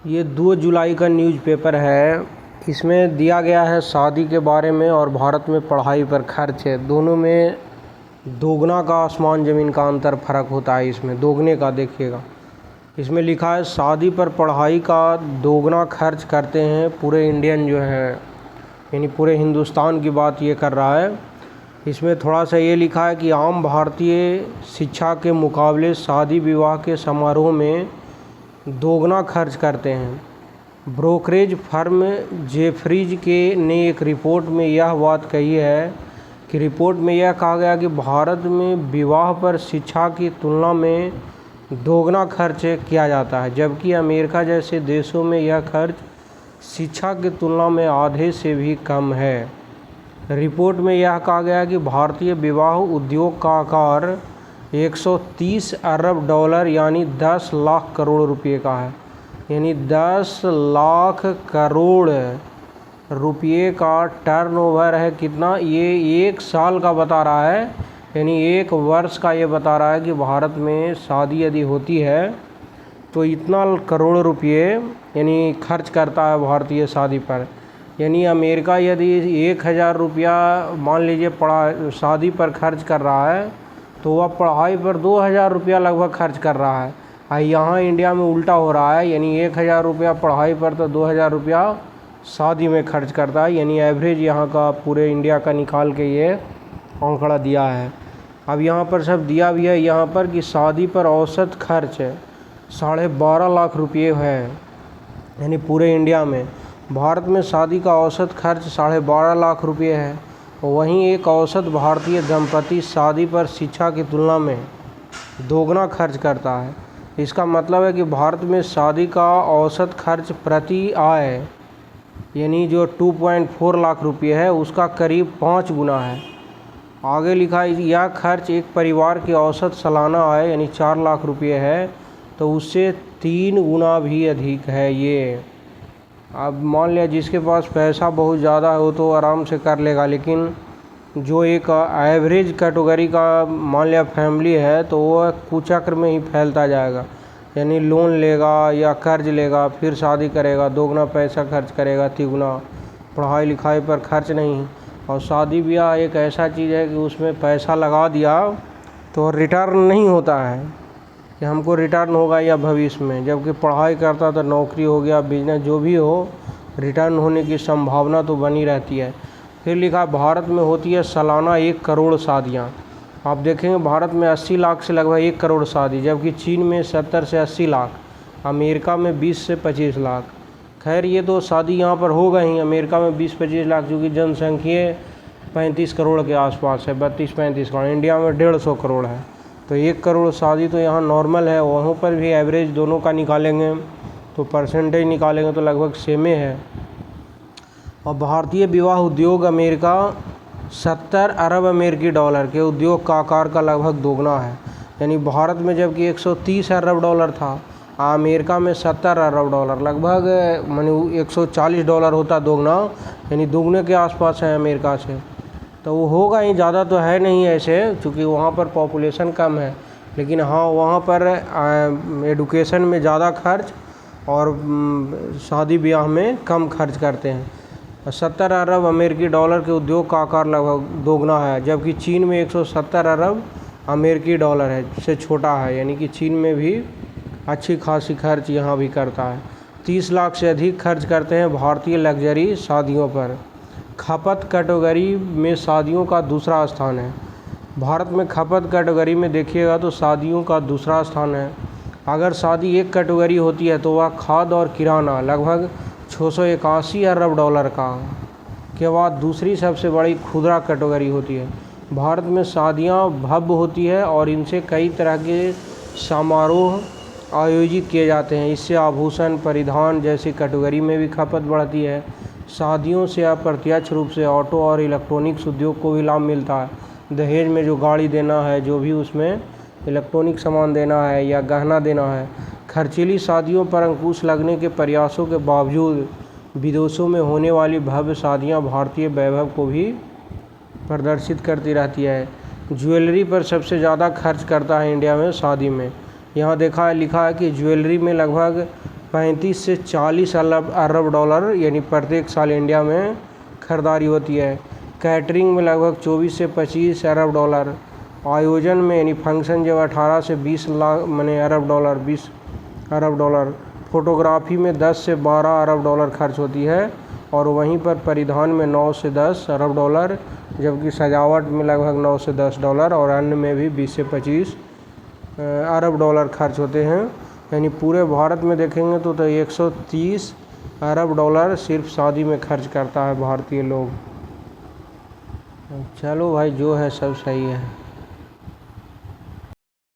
ये 2 जुलाई का न्यूज़पेपर है। इसमें दिया गया है शादी के बारे में और भारत में पढ़ाई पर खर्च है। दोनों में दोगुना का आसमान ज़मीन का अंतर फ़र्क होता है। इसमें दोगुने का देखिएगा, इसमें लिखा है शादी पर पढ़ाई का दोगुना खर्च करते हैं पूरे इंडियन जो है, यानी पूरे हिंदुस्तान की बात ये कर रहा है। इसमें थोड़ा सा ये लिखा है कि आम भारतीय शिक्षा के मुकाबले शादी विवाह के समारोह में दोगुना खर्च करते हैं। ब्रोकरेज फर्म जेफरीज ने एक रिपोर्ट में यह बात कही है कि रिपोर्ट में यह कहा गया कि भारत में विवाह पर शिक्षा की तुलना में दोगुना खर्च किया जाता है, जबकि अमेरिका जैसे देशों में यह खर्च शिक्षा की तुलना में आधे से भी कम है। रिपोर्ट में यह कहा गया कि भारतीय विवाह उद्योग का आकार 130 अरब डॉलर यानी 10 लाख करोड़ रुपए का है। यानी 10 लाख करोड़ रुपये का टर्नओवर है। कितना? ये 1 साल का बता रहा है, यानी 1 वर्ष का ये बता रहा है कि भारत में शादी यदि होती है तो इतना करोड़ रुपये यानी खर्च करता है भारतीय शादी पर। यानी अमेरिका यदि 1000 रुपया मान लीजिए शादी पर खर्च कर रहा है तो वह पढ़ाई पर 2000 रुपया लगभग खर्च कर रहा है। यहाँ इंडिया में उल्टा हो रहा है, यानी 1000 रुपया पढ़ाई पर तो 2000 रुपया शादी में खर्च करता है। यानी एवरेज यहाँ का पूरे इंडिया का निकाल के ये आंकड़ा दिया है। अब यहाँ पर सब दिया भी है यहाँ पर कि शादी पर औसत खर्च 12.5 लाख रुपये है, यानी पूरे इंडिया में। भारत में शादी का औसत खर्च 12.5 लाख रुपये है। वहीं एक औसत भारतीय दंपति शादी पर शिक्षा की तुलना में दोगुना खर्च करता है। इसका मतलब है कि भारत में शादी का औसत खर्च प्रति आय यानी जो 2.4 लाख रुपये है उसका करीब 5 गुना है। आगे लिखा है यह खर्च एक परिवार की औसत सालाना आय यानी 4 लाख रुपये है, तो उससे 3 गुना भी अधिक है ये। अब मान लिया जिसके पास पैसा बहुत ज़्यादा हो तो आराम से कर लेगा, लेकिन जो एक एवरेज कैटेगरी का मान लिया फैमिली है तो वह कुचक्र में ही फैलता जाएगा। यानी लोन लेगा या कर्ज लेगा, फिर शादी करेगा, दोगुना पैसा खर्च करेगा, तिगुना पढ़ाई लिखाई पर खर्च नहीं। और शादी ब्याह एक ऐसा चीज़ है कि उसमें पैसा लगा दिया तो रिटर्न नहीं होता है कि हमको रिटर्न होगा या भविष्य में, जबकि पढ़ाई करता तो नौकरी हो गया, बिजनेस जो भी हो, रिटर्न होने की संभावना तो बनी रहती है। फिर लिखा भारत में होती है सालाना 1 करोड़ शादियाँ। आप देखेंगे भारत में 80 लाख से लगभग 1 करोड़ शादी, जबकि चीन में 70 से 80 लाख, अमेरिका में 20 से 25 लाख। खैर ये तो शादी यहाँ पर हो गई, अमेरिका में 20-25 लाख, चूँकि जनसंख्या 35 करोड़ के आसपास है, 32-35 करोड़। इंडिया में 150 करोड़ है, तो 1 करोड़ शादी तो यहाँ नॉर्मल है। वहाँ पर भी एवरेज दोनों का निकालेंगे तो परसेंटेज निकालेंगे तो लगभग सेम है। और भारतीय विवाह उद्योग अमेरिका 70 अरब अमेरिकी डॉलर के उद्योग का आकार का लगभग दोगुना है। यानी भारत में जबकि 130 अरब डॉलर था, अमेरिका में 70 अरब डॉलर, लगभग माने 140 डॉलर होता दोगुना, यानी दोगुने के आसपास है अमेरिका से। तो वो होगा ही, ज़्यादा तो है नहीं ऐसे, क्योंकि वहाँ पर पॉपुलेशन कम है। लेकिन हाँ, वहाँ पर एडुकेशन में ज़्यादा खर्च और शादी ब्याह में कम खर्च करते हैं। 70 अरब अमेरिकी डॉलर के उद्योग का आकार लगभग दोगुना है, जबकि चीन में 170 अरब अमेरिकी डॉलर है, से छोटा है। यानी कि चीन में भी अच्छी खासी खर्च यहाँ भी करता है। 30 लाख से अधिक खर्च करते हैं भारतीय लग्जरी शादियों पर। खपत कैटेगरी में शादियों का दूसरा स्थान है। भारत में खपत कैटेगरी में देखिएगा तो शादियों का दूसरा स्थान है। अगर शादी एक कैटेगरी होती है तो वह खाद्य और किराना लगभग 681 अरब डॉलर का के बाद दूसरी सबसे बड़ी खुदरा कैटेगरी होती है। भारत में शादियां भव्य होती है और इनसे कई तरह के समारोह आयोजित किए जाते हैं। इससे आभूषण परिधान जैसी कैटेगरी में भी खपत बढ़ती है। शादियों से अप्रत्यक्ष रूप से ऑटो और इलेक्ट्रॉनिक्स उद्योग को भी लाभ मिलता है। दहेज में जो गाड़ी देना है, जो भी उसमें इलेक्ट्रॉनिक सामान देना है या गहना देना है। खर्चीली शादियों पर अंकुश लगने के प्रयासों के बावजूद विदेशों में होने वाली भव्य शादियां भारतीय वैभव को भी प्रदर्शित करती रहती है। ज्वेलरी पर सबसे ज़्यादा खर्च करता है इंडिया में शादी में। यहाँ लिखा है कि ज्वेलरी में लगभग 35 से 40 अरब डॉलर यानी प्रत्येक साल इंडिया में खरीदारी होती है। कैटरिंग में लगभग 24 से 25 अरब डॉलर। आयोजन में यानी फंक्शन जब 18 से 20 लाख माने अरब डॉलर 20 अरब डॉलर। फोटोग्राफी में 10 से 12 अरब डॉलर खर्च होती है और वहीं पर परिधान में 9 से 10 अरब डॉलर, जबकि सजावट में लगभग 9 से 10 डॉलर और अन्य में भी 20 से 25 अरब डॉलर खर्च होते हैं। यानी पूरे भारत में देखेंगे तो 130 अरब डॉलर सिर्फ शादी में खर्च करता है भारतीय लोग। चलो भाई, जो है सब सही है।